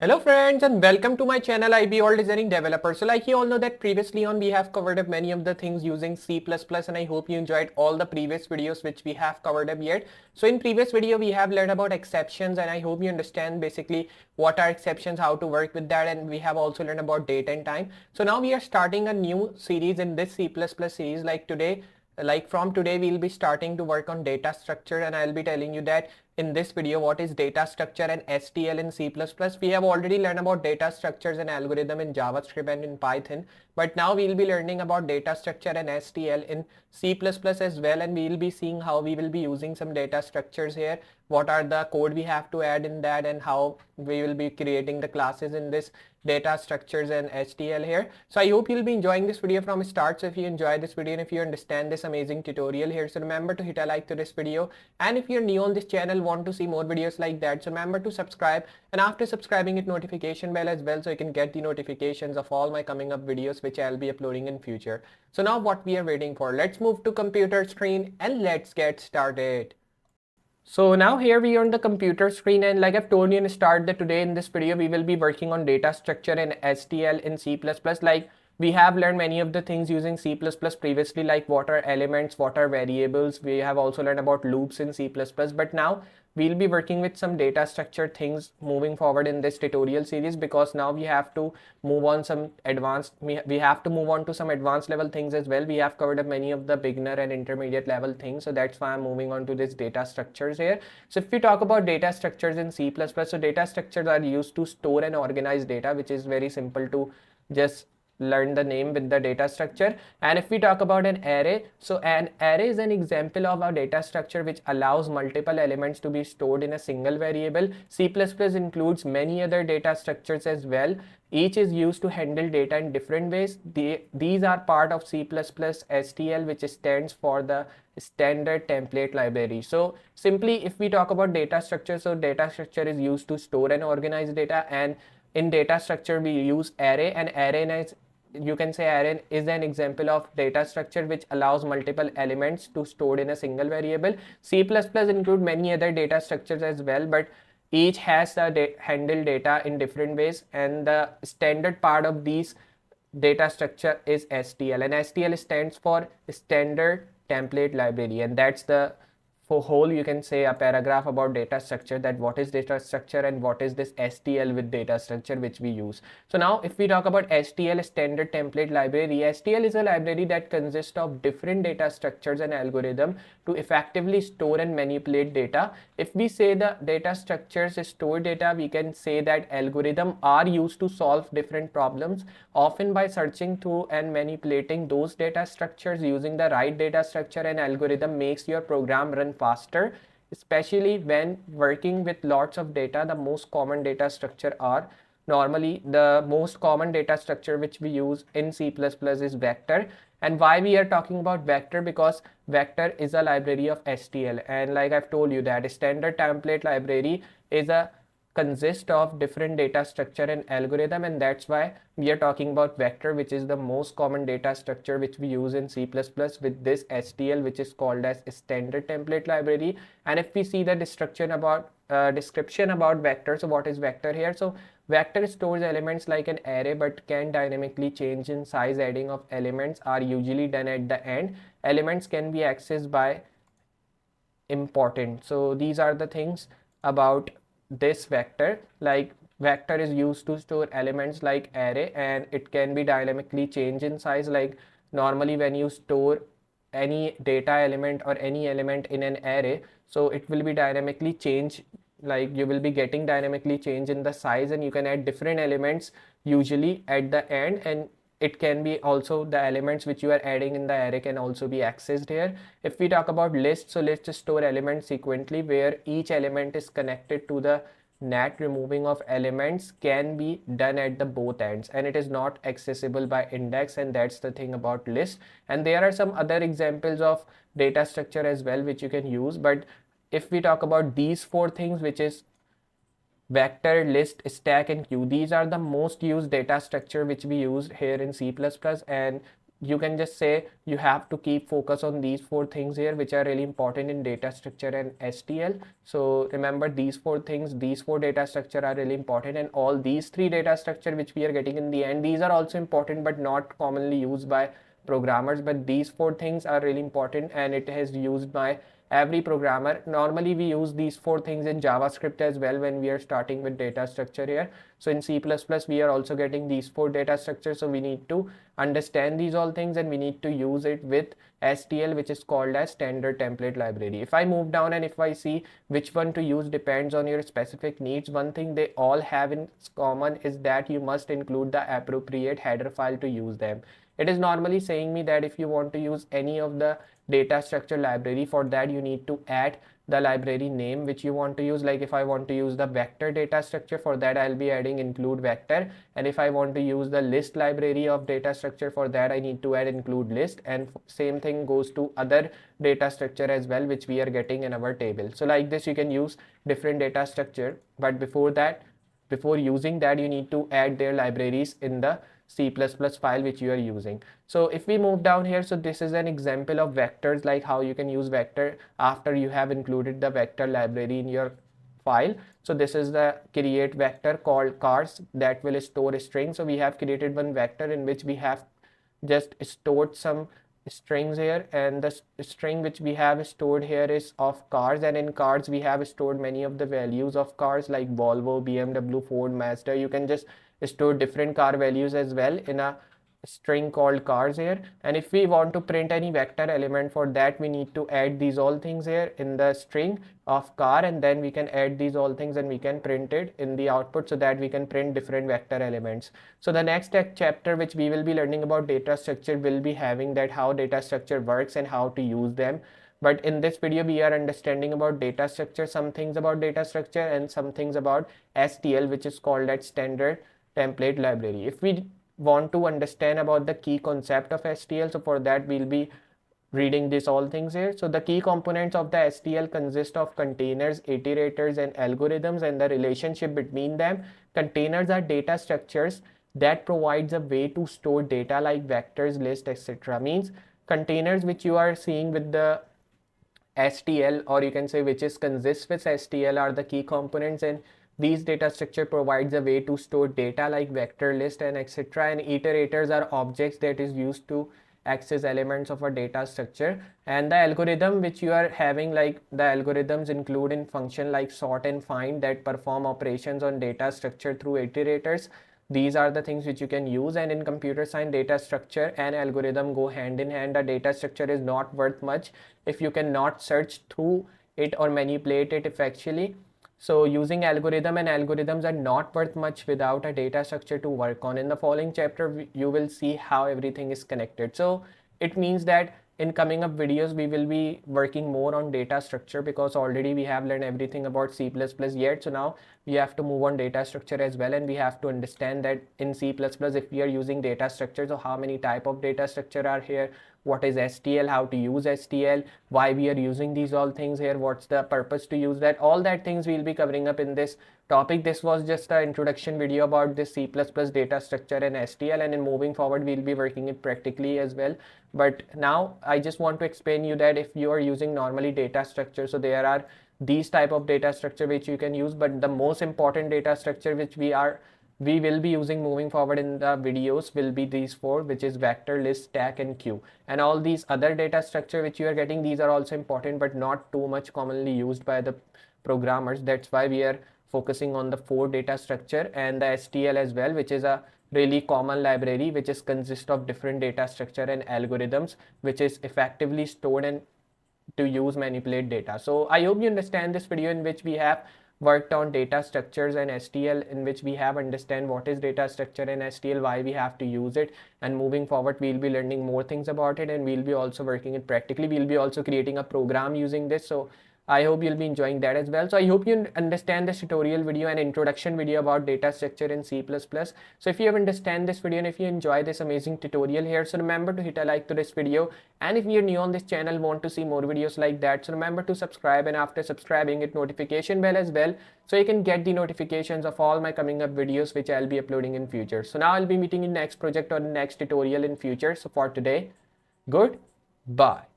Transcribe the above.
Hello friends and welcome to my channel IB All Designing Developer. So like you all know that previously on we have covered up many of the things using C++ and I hope you enjoyed all the previous videos which we have covered up yet. So in previous video we have learned about exceptions and I hope you understand basically what are exceptions, how to work with that, and we have also learned about date and time. So now we are starting a new series in this C++ series. Like from today we'll be starting to work on data structure and I'll be telling you that in this video what is data structure and STL in C++. We have already learned about data structures and algorithm in JavaScript and in Python, but now we'll be learning about data structure and STL in C++ as well, and we'll be seeing how we will be using some data structures here, what are the code we have to add in that, and how we will be creating the classes in this data structures and STL here. So I hope you'll be enjoying this video from start. So if you enjoy this video and if you understand this amazing tutorial here, so remember to hit a like to this video, and if you're new on this channel, want to see more videos like that, so remember to subscribe, and after subscribing hit notification bell as well so you can get the notifications of all my coming up videos which I'll be uploading in future. So now what we are waiting for, let's move to computer screen and let's get started. So now here we are on the computer screen, and like I've told you in the start that today in this video we will be working on data structure and STL in C++. Like we have learned many of the things using C++ previously, like what are elements, what are variables. We have also learned about loops in C++, but now we'll be working with some data structure things moving forward in this tutorial series, because now we have to move on some advanced, we have to move on to some advanced level things as well. We have covered up many of the beginner and intermediate level things, so that's why I'm moving on to this data structures here. So if we talk about data structures in C++, so data structures are used to store and organize data, which is very simple to just learn the name with the data structure. And if we talk about an array, so an array is an example of a data structure which allows multiple elements to be stored in a single variable. C++ includes many other data structures as well. Each is used to handle data in different ways. These are part of C++ STL, which stands for the standard template library. So simply if we talk about data structure, so data structure is used to store and organize data, and in data structure we use array, and array is, you can say array is an example of data structure which allows multiple elements to stored in a single variable. C++ include many other data structures as well, but each has the handle data in different ways, and the standard part of these data structure is STL, and STL stands for standard template library, and that's the for whole, you can say a paragraph about data structure, that what is data structure and what is this STL with data structure which we use. So now if we talk about STL, standard template library, STL is a library that consists of different data structures and algorithm to effectively store and manipulate data. If we say the data structures store data, we can say that algorithms are used to solve different problems, often by searching through and manipulating those data structures. Using the right data structure and algorithm makes your program run faster, especially when working with lots of data. The most common data structure are, normally the most common data structure which we use in C++ is vector. And why we are talking about vector? Because vector is a library of STL, and like I've told you that standard template library is a consist of different data structure and algorithm, and that's why we are talking about vector, which is the most common data structure which we use in C++ with this STL, which is called as standard template library. And if we see the description about vector, so what is vector here? So vector stores elements like an array but can dynamically change in size. Adding of elements are usually done at the end. Elements can be accessed by important. So these are the things about this vector. Like vector is used to store elements like array, and it can be dynamically changed in size. Like normally when you store any data element or any element in an array, so it will be dynamically changed, like you will be getting dynamically change in the size, and you can add different elements usually at the end, and it can be also the elements which you are adding in the array can also be accessed here. If we talk about list, so let's just store elements sequentially where each element is connected to the net. Removing of elements can be done at the both ends, and it is not accessible by index, and that's the thing about list. And there are some other examples of data structure as well which you can use, but if we talk about these four things, which is vector, list, stack, and queue, these are the most used data structure which we use here in C++, and you can just say you have to keep focus on these four things here, which are really important in data structure and STL. So remember these four things, these four data structure are really important, and all these three data structure which we are getting in the end, these are also important but not commonly used by programmers. But these four things are really important and it is used by every programmer. Normally we use these four things in JavaScript as well when we are starting with data structure here. So in C++ we are also getting these four data structures, so we need to understand these all things and we need to use it with STL, which is called as standard template library. If I move down and if I see which one to use depends on your specific needs, one thing they all have in common is that you must include the appropriate header file to use them. It is normally saying me that if you want to use any of the data structure library, for that you need to add the library name which you want to use. Like if I want to use the vector data structure, for that I'll be adding include vector, and if I want to use the list library of data structure, for that I need to add include list, and same thing goes to other data structure as well which we are getting in our table. So like this you can use different data structure, but before that, before using that, you need to add their libraries in the C++ file which you are using. So if we move down here, so this is an example of vectors, like how you can use vector after you have included the vector library in your file. So this is the create vector called cars that will store a string. So we have created one vector in which we have just stored some strings here, and the string which we have stored here is of cars, and in cars we have stored many of the values of cars like Volvo, BMW, Ford, Mazda. You can just store different car values as well in a string called cars here. And if we want to print any vector element, for that we need to add these all things here in the string of car, and then we can add these all things and we can print it in the output so that we can print different vector elements. So the next chapter which we will be learning about data structure will be having that how data structure works and how to use them. But in this video we are understanding about data structure, some things about data structure and some things about STL, which is called as standard template library. If we want to understand about the key concept of STL, so for that we'll be reading this all things here. So the key components of the STL consist of containers, iterators and algorithms and the relationship between them. Containers are data structures that provides a way to store data like vectors, list, etc. Means containers which you are seeing with the STL, or you can say which is consists with STL, are the key components, and these data structure provides a way to store data like vector, list and etc. And iterators are objects that is used to access elements of a data structure. And the algorithm which you are having, like the algorithms include in function like sort and find that perform operations on data structure through iterators. These are the things which you can use. And in computer science, data structure and algorithm go hand in hand. A data structure is not worth much if you cannot search through it or manipulate it effectually. So using algorithm and algorithms are not worth much without a data structure to work on. In the following chapter, you will see how everything is connected. So it means that in coming up videos, we will be working more on data structure, because already we have learned everything about C++ yet. So now we have to move on data structure as well, and we have to understand that in C++ if we are using data structure, so how many type of data structure are here, what is STL, how to use STL, why we are using these all things here, what's the purpose to use that, all that things we'll be covering up in this topic. This was just an introduction video about this C++ data structure and STL, and in moving forward we'll be working it practically as well. But now I just want to explain you that if you are using normally data structure, so there are these type of data structure which you can use, but the most important data structure which we will be using moving forward in the videos will be these four, which is vector, list, stack and queue. And all these other data structure which you are getting, these are also important but not too much commonly used by the programmers. That's why we are focusing on the four data structure and the STL as well, which is a really common library which is consist of different data structure and algorithms which is effectively stored and to use manipulate data. So I hope you understand this video in which we have worked on data structures and STL, in which we have understand what is data structure and STL, why we have to use it, and moving forward we'll be learning more things about it, and we'll be also working it practically. We'll be also creating a program using this. So I hope you'll be enjoying that as well. So I hope you understand this tutorial video and introduction video about data structure in C++. So if you have understand this video and if you enjoy this amazing tutorial here, so remember to hit a like to this video. And if you're new on this channel, want to see more videos like that, so remember to subscribe, and after subscribing, hit notification bell as well, so you can get the notifications of all my coming up videos which I'll be uploading in future. So now I'll be meeting in next project or next tutorial in future. So for today, goodbye.